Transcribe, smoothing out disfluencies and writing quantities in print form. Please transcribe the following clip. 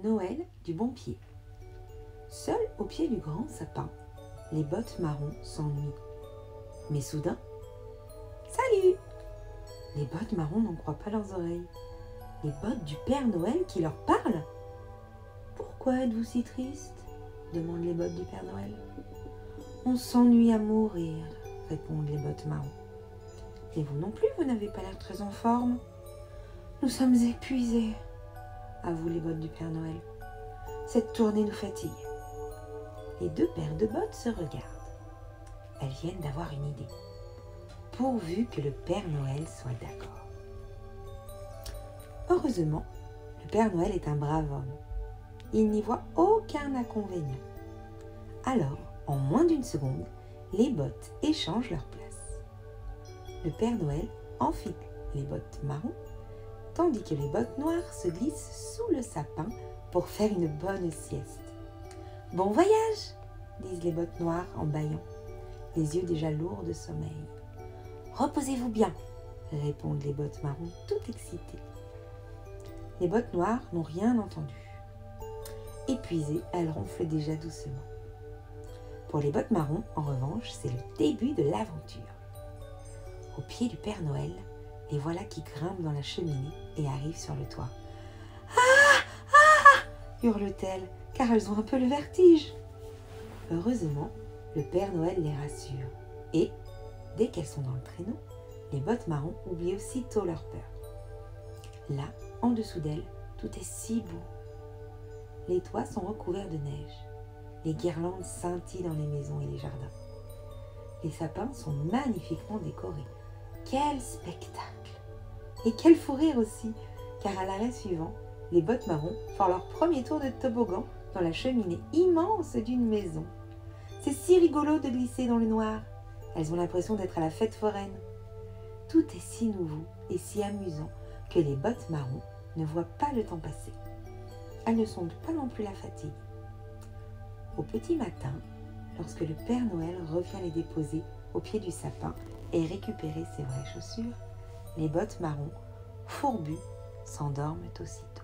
Noël du bon pied. Seul au pied du grand sapin, les bottes marron s'ennuient. Mais soudain, salut! Les bottes marron n'en croient pas leurs oreilles. Les bottes du Père Noël qui leur parlent. Pourquoi êtes-vous si triste? Demandent les bottes du Père Noël. On s'ennuie à mourir, répondent les bottes marron. Et vous non plus, vous n'avez pas l'air très en forme. Nous sommes épuisés, avouent les bottes du Père Noël. Cette tournée nous fatigue. Les deux paires de bottes se regardent. Elles viennent d'avoir une idée. Pourvu que le Père Noël soit d'accord. Heureusement, le Père Noël est un brave homme. Il n'y voit aucun inconvénient. Alors, en moins d'une seconde, les bottes échangent leur place. Le Père Noël enfile les bottes marron, tandis que les bottes noires se glissent sous le sapin pour faire une bonne sieste. « Bon voyage !» disent les bottes noires en bâillant, les yeux déjà lourds de sommeil. « Reposez-vous bien !» répondent les bottes marron, toutes excitées. Les bottes noires n'ont rien entendu. Épuisées, elles ronflent déjà doucement. Pour les bottes marron, en revanche, c'est le début de l'aventure. Au pied du Père Noël, les voilà qui grimpent dans la cheminée et arrivent sur le toit. « Ah! Ah !» hurlent-elles, car elles ont un peu le vertige. Heureusement, le Père Noël les rassure. Et, dès qu'elles sont dans le traîneau, les bottes marron oublient aussitôt leur peur. Là, en dessous d'elles, tout est si beau. Les toits sont recouverts de neige. Les guirlandes scintillent dans les maisons et les jardins. Les sapins sont magnifiquement décorés. Quel spectacle! Et quel fou rire aussi, car à l'arrêt suivant, les bottes marron font leur premier tour de toboggan dans la cheminée immense d'une maison. C'est si rigolo de glisser dans le noir. Elles ont l'impression d'être à la fête foraine. Tout est si nouveau et si amusant que les bottes marron ne voient pas le temps passer. Elles ne sentent pas non plus la fatigue. Au petit matin, lorsque le Père Noël revient les déposer au pied du sapin et récupérer ses vraies chaussures, les bottes marron, fourbues, s'endorment aussitôt.